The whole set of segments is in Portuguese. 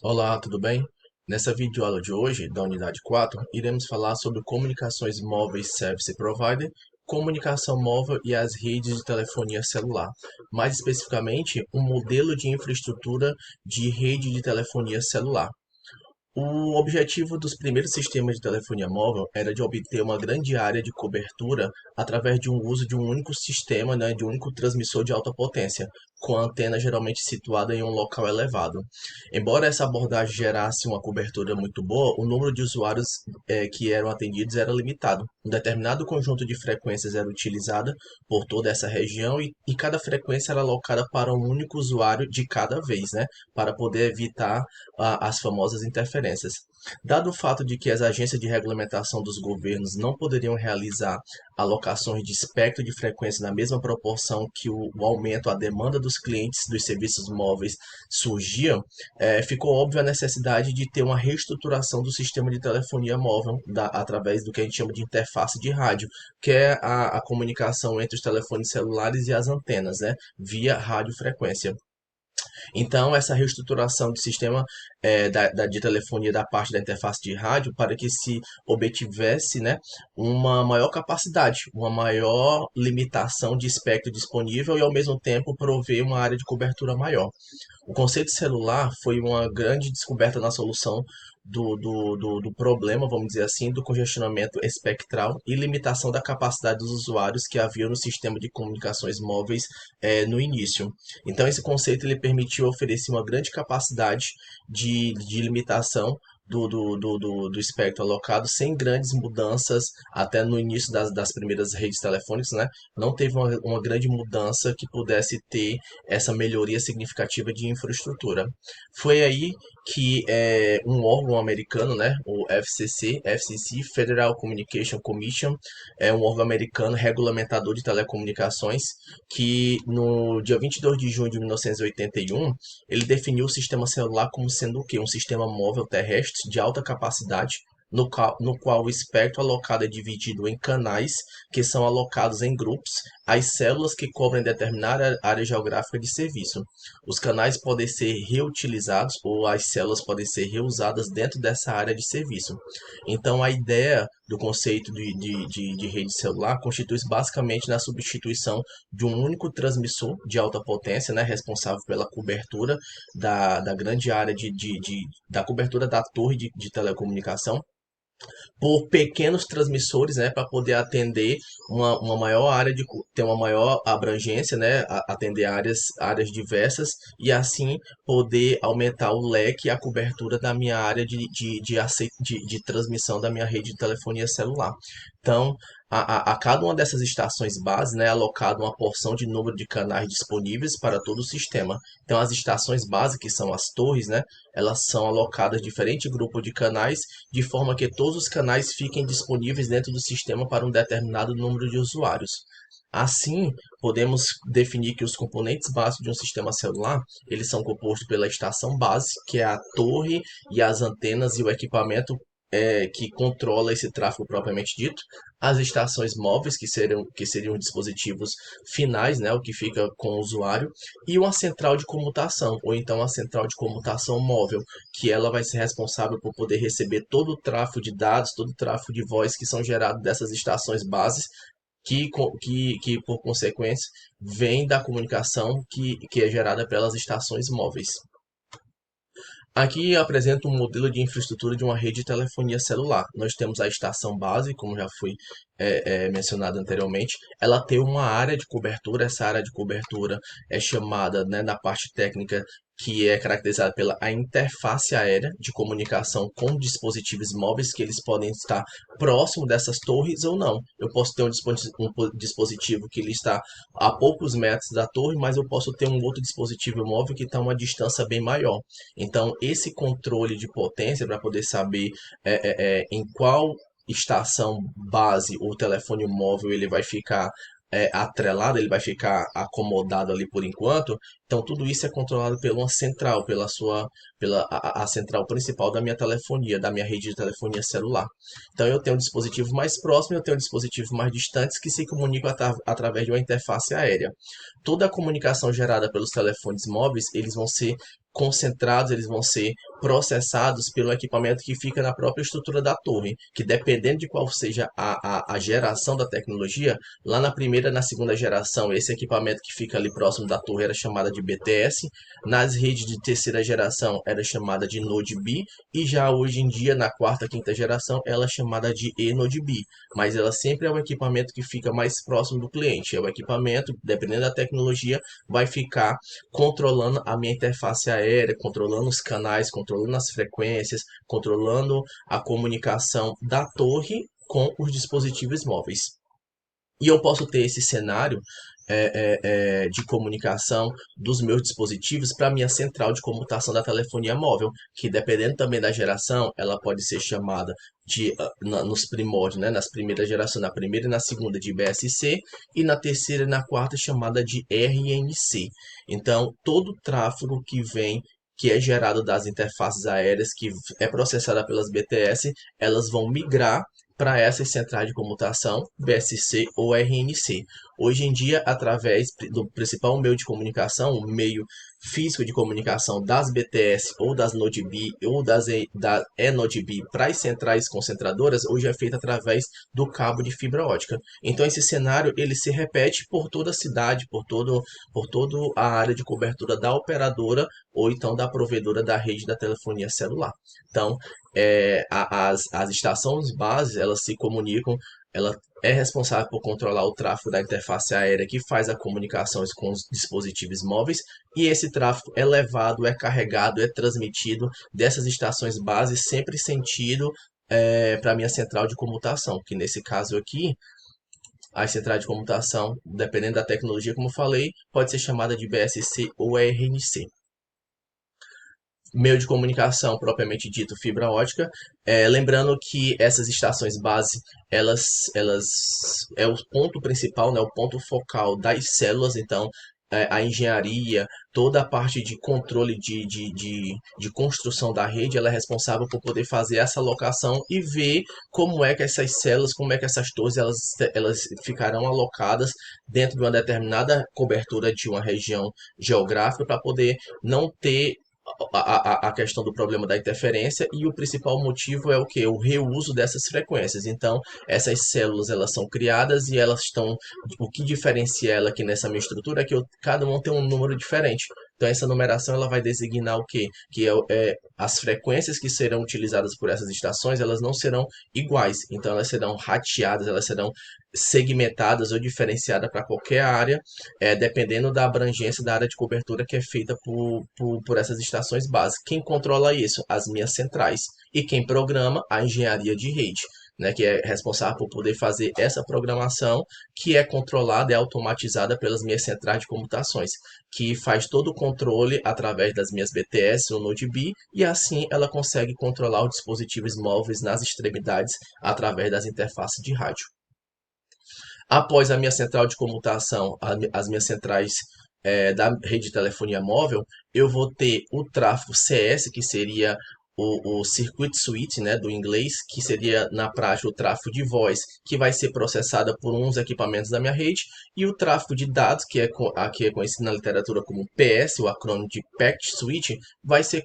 Olá, tudo bem? Nessa videoaula de hoje, da unidade 4, iremos falar sobre comunicações móveis Service Provider, comunicação móvel e as redes de telefonia celular. Mais especificamente, um modelo de infraestrutura de rede de telefonia celular. O objetivo dos primeiros sistemas de telefonia móvel era de obter uma grande área de cobertura através de um uso de um único sistema, né, de um único transmissor de alta potência, com a antena geralmente situada em um local elevado. Embora essa abordagem gerasse uma cobertura muito boa, o número de usuários que eram atendidos era limitado. Um determinado conjunto de frequências era utilizada por toda essa região e cada frequência era alocada para um único usuário de cada vez, né, para poder evitar as famosas interferências. Dado o fato de que as agências de regulamentação dos governos não poderiam realizar alocações de espectro de frequência na mesma proporção que o aumento, a demanda dos clientes dos serviços móveis surgia, ficou óbvia a necessidade de ter uma reestruturação do sistema de telefonia móvel através do que a gente chama de interface de rádio, que é a comunicação entre os telefones celulares e as antenas, né, via radiofrequência. Então, essa reestruturação do sistema de telefonia da parte da interface de rádio para que se obtivesse, né, uma maior capacidade, uma maior limitação de espectro disponível e, ao mesmo tempo, prover uma área de cobertura maior. O conceito celular foi uma grande descoberta na solução do problema, vamos dizer assim, do congestionamento espectral e limitação da capacidade dos usuários que havia no sistema de comunicações móveis no início. Então, esse conceito ele permitiu oferecer uma grande capacidade de limitação do espectro alocado sem grandes mudanças até no início das primeiras redes telefônicas, né? Não teve uma grande mudança que pudesse ter essa melhoria significativa de infraestrutura. Foi aí que um órgão americano, né, o FCC, Federal Communication Commission, é um órgão americano regulamentador de telecomunicações, que no dia 22 de junho de 1981, ele definiu o sistema celular como sendo o quê? Um sistema móvel terrestre de alta capacidade, no qual o espectro alocado é dividido em canais que são alocados em grupos às células que cobrem determinada área geográfica de serviço. Os canais podem ser reutilizados ou as células podem ser reusadas dentro dessa área de serviço. Então, a ideia do conceito de rede celular constitui-se basicamente na substituição de um único transmissor de alta potência, né, responsável pela cobertura da grande área da cobertura da torre de telecomunicação por pequenos transmissores, né, para poder atender uma maior área ter uma maior abrangência, né, atender áreas diversas e assim poder aumentar o leque e a cobertura da minha área de transmissão da minha rede de telefonia celular. Então, a cada uma dessas estações base, né, é alocada uma porção de número de canais disponíveis para todo o sistema. Então, as estações base, que são as torres, né, elas são alocadas diferente grupo de canais de forma que todos os canais fiquem disponíveis dentro do sistema para um determinado número de usuários. Assim, podemos definir que os componentes básicos de um sistema celular, eles são compostos pela estação base, que é a torre e as antenas e o equipamento que controla esse tráfego propriamente dito, as estações móveis, que seriam os dispositivos finais, né, o que fica com o usuário, e uma central de comutação, ou então a central de comutação móvel, que ela vai ser responsável por poder receber todo o tráfego de dados, todo o tráfego de voz que são gerados dessas estações bases, que por consequência vem da comunicação que é gerada pelas estações móveis. Aqui apresento um modelo de infraestrutura de uma rede de telefonia celular. Nós temos a estação base, como já foi mencionado anteriormente. Ela tem uma área de cobertura. Essa área de cobertura é chamada, né, na parte técnica, que é caracterizada pela a interface aérea de comunicação com dispositivos móveis, que eles podem estar próximo dessas torres ou não. Eu posso ter um dispositivo que ele está a poucos metros da torre, mas eu posso ter um outro dispositivo móvel que está a uma distância bem maior. Então, esse controle de potência para poder saber em qual estação base o telefone móvel ele vai ficar atrelado, ele vai ficar acomodado ali por enquanto, Então, tudo isso é controlado por uma central, a central principal da minha telefonia, da minha rede de telefonia celular. Então, eu tenho um dispositivo mais próximo e eu tenho um dispositivo mais distantes que se comunicam através de uma interface aérea. Toda a comunicação gerada pelos telefones móveis, eles vão ser concentrados, eles vão ser processados pelo equipamento que fica na própria estrutura da torre, que dependendo de qual seja a geração da tecnologia, lá na primeira e na segunda geração, esse equipamento que fica ali próximo da torre era chamada de BTS, nas redes de terceira geração era chamada de Node B, e já hoje em dia, na quarta e quinta geração, ela é chamada de eNode B, mas ela sempre é o equipamento que fica mais próximo do cliente, é o equipamento, dependendo da tecnologia, vai ficar controlando a minha interface aérea, controlando os canais, controlando as frequências, controlando a comunicação da torre com os dispositivos móveis. E eu posso ter esse cenário de comunicação dos meus dispositivos para a minha central de comutação da telefonia móvel, que dependendo também da geração, ela pode ser chamada nos primórdios, né, nas primeiras gerações, na primeira e na segunda de BSC, e na terceira e na quarta chamada de RNC. Então, todo o tráfego que é gerado das interfaces aéreas, que é processada pelas BTS, elas vão migrar para essas centrais de comutação, BSC ou RNC. Hoje em dia, através do principal meio de comunicação, o meio físico de comunicação das BTS ou das Node B ou da eNode B para as centrais concentradoras, hoje é feito através do cabo de fibra ótica. Então esse cenário ele se repete por toda a cidade, por toda a área de cobertura da operadora ou então da provedora da rede da telefonia celular. Então, as estações bases, elas se comunicam, ela é responsável por controlar o tráfego da interface aérea que faz a comunicação com os dispositivos móveis, e esse tráfego é levado, é carregado, é transmitido dessas estações bases, sempre sentido para a minha central de comutação, que nesse caso aqui, a central de comutação, dependendo da tecnologia, como eu falei, pode ser chamada de BSC ou RNC. Meio de comunicação propriamente dito fibra ótica, lembrando que essas estações base elas é o ponto principal, né, o ponto focal das células. Então a engenharia, toda a parte de controle de construção da rede, ela é responsável por poder fazer essa alocação e ver como é que essas células, como é que essas torres elas ficarão alocadas dentro de uma determinada cobertura de uma região geográfica para poder não ter a questão do problema da interferência, e o principal motivo é o que? O reuso dessas frequências. Então, essas células elas são criadas e elas estão. O que diferencia ela aqui nessa minha estrutura é que cada um tem um número diferente. Então, essa numeração ela vai designar o quê? Que as frequências que serão utilizadas por essas estações, elas não serão iguais. Então, elas serão rateadas, elas serão segmentadas ou diferenciadas para qualquer área, dependendo da abrangência da área de cobertura que é feita por essas estações básicas. Quem controla isso? As minhas centrais. E quem programa? A engenharia de rede, né, que é responsável por poder fazer essa programação, que é controlada e automatizada pelas minhas centrais de computações, que faz todo o controle através das minhas BTS ou Node B, e assim ela consegue controlar os dispositivos móveis nas extremidades através das interfaces de rádio. Após a minha central de comutação, as minhas centrais da rede de telefonia móvel, eu vou ter o tráfego CS, que seria o Circuit Switch, né, do inglês, que seria na prática o tráfego de voz, que vai ser processada por uns equipamentos da minha rede, e o tráfego de dados, aqui é conhecido na literatura como PS, o acrônimo de Packet Switch, vai ser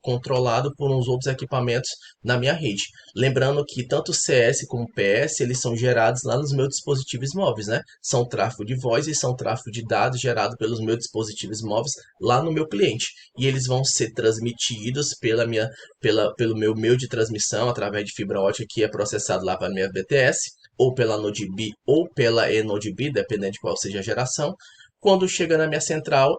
controlado por uns outros equipamentos na minha rede. Lembrando que tanto CS como PS, eles são gerados lá nos meus dispositivos móveis, né? São tráfego de voz e são tráfego de dados gerado pelos meus dispositivos móveis lá no meu cliente. E eles vão ser transmitidos pelo meu meio de transmissão através de fibra ótica, que é processado lá para a minha BTS, ou pela Node B ou pela eNode B, dependendo de qual seja a geração. Quando chega na minha central,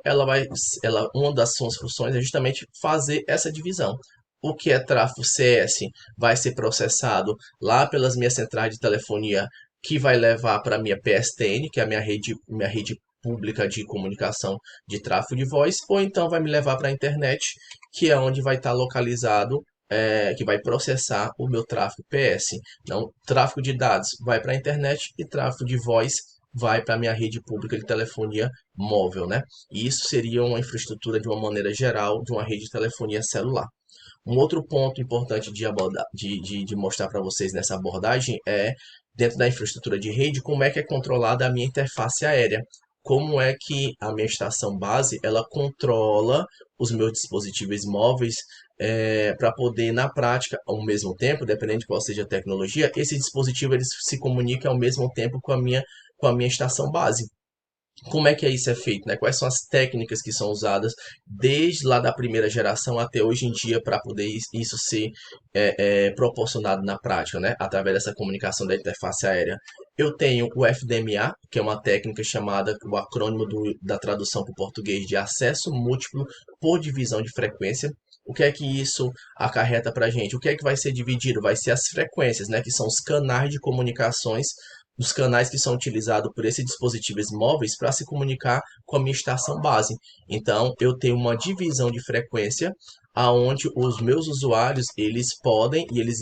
uma das suas funções é justamente fazer essa divisão. O que é tráfego CS vai ser processado lá pelas minhas centrais de telefonia, que vai levar para a minha PSTN, que é a minha rede pública de comunicação de tráfego de voz, ou então vai me levar para a internet, que é onde vai estar localizado, que vai processar o meu tráfego PS. Então, tráfego de dados vai para a internet e tráfego de voz vai para a minha rede pública de telefonia móvel, né? E isso seria uma infraestrutura de uma maneira geral de uma rede de telefonia celular. Um outro ponto importante de abordar, de mostrar para vocês nessa abordagem é, dentro da infraestrutura de rede, como é que é controlada a minha interface aérea. Como é que a minha estação base ela controla os meus dispositivos móveis para poder, na prática, ao mesmo tempo, dependendo de qual seja a tecnologia, esse dispositivo ele se comunica ao mesmo tempo com a minha estação base. Como é que isso é feito, né? Quais são as técnicas que são usadas desde lá da primeira geração até hoje em dia para poder isso ser proporcionado na prática, né? Através dessa comunicação da interface aérea. Eu tenho o FDMA, que é uma técnica chamada, o acrônimo da tradução para o português de acesso múltiplo por divisão de frequência. O que é que isso acarreta para a gente? O que é que vai ser dividido? Vai ser as frequências, né? Que são os canais de comunicações dos canais que são utilizados por esses dispositivos móveis para se comunicar com a minha estação base. Então, eu tenho uma divisão de frequência aonde os meus usuários eles podem e eles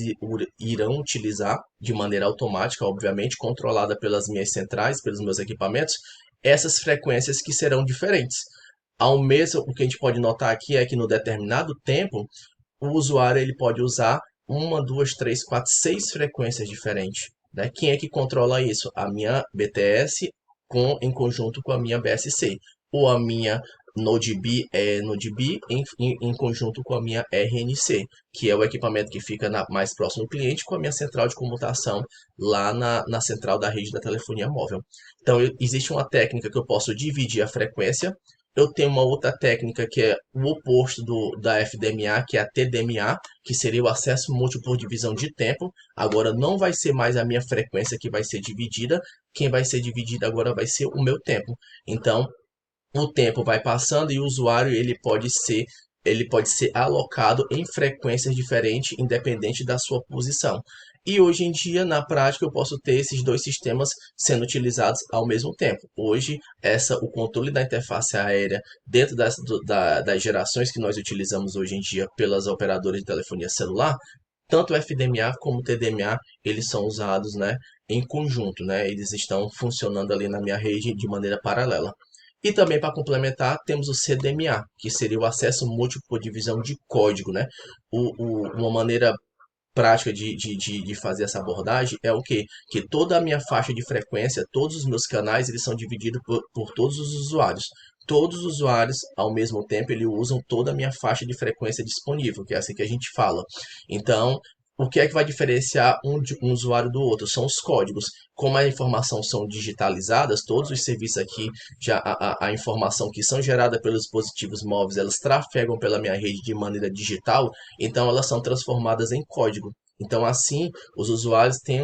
irão utilizar de maneira automática, obviamente, controlada pelas minhas centrais, pelos meus equipamentos, essas frequências que serão diferentes. Ao mesmo, o que a gente pode notar aqui é que no determinado tempo, o usuário ele pode usar uma, duas, três, quatro, seis frequências diferentes, né? Quem é que controla isso? A minha BTS em conjunto com a minha BSC, ou a minha NodeB em conjunto com a minha RNC, que é o equipamento que fica mais próximo do cliente, com a minha central de comutação lá na central da rede da telefonia móvel. Então, existe uma técnica que eu posso dividir a frequência. Eu tenho uma outra técnica que é o oposto da FDMA, que é a TDMA, que seria o acesso múltiplo por divisão de tempo. Agora não vai ser mais a minha frequência que vai ser dividida, quem vai ser dividido agora vai ser o meu tempo. Então, o tempo vai passando e o usuário ele pode ser alocado em frequências diferentes, independente da sua posição. E hoje em dia, na prática, eu posso ter esses dois sistemas sendo utilizados ao mesmo tempo. Hoje, o controle da interface aérea dentro das gerações que nós utilizamos hoje em dia pelas operadoras de telefonia celular, tanto o FDMA como o TDMA, eles são usados, né, em conjunto, né? Eles estão funcionando ali na minha rede de maneira paralela. E também, para complementar, temos o CDMA, que seria o acesso múltiplo por divisão de código, né? Uma maneira prática de fazer essa abordagem é o quê? Que toda a minha faixa de frequência, todos os meus canais, eles são divididos por todos os usuários. Todos os usuários, ao mesmo tempo, eles usam toda a minha faixa de frequência disponível, que é assim que a gente fala. Então, o que é que vai diferenciar um usuário do outro? São os códigos. Como a informação são digitalizadas, todos os serviços aqui, já a informação que são gerada pelos dispositivos móveis, elas trafegam pela minha rede de maneira digital, então elas são transformadas em código. Então, assim, os usuários têm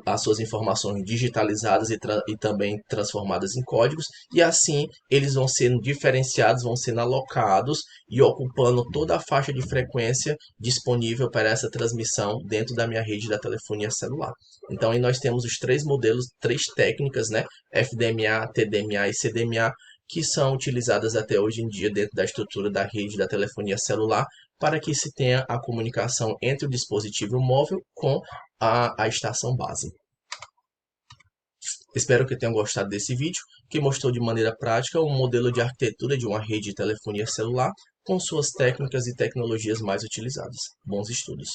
as suas informações digitalizadas e também transformadas em códigos, e assim eles vão sendo diferenciados, vão sendo alocados e ocupando toda a faixa de frequência disponível para essa transmissão dentro da minha rede da telefonia celular. Então, aí nós temos os três modelos, três técnicas, né? FDMA, TDMA e CDMA, que são utilizadas até hoje em dia dentro da estrutura da rede da telefonia celular para que se tenha a comunicação entre o dispositivo móvel com a estação base. Espero que tenham gostado desse vídeo, que mostrou de maneira prática um modelo de arquitetura de uma rede de telefonia celular com suas técnicas e tecnologias mais utilizadas. Bons estudos!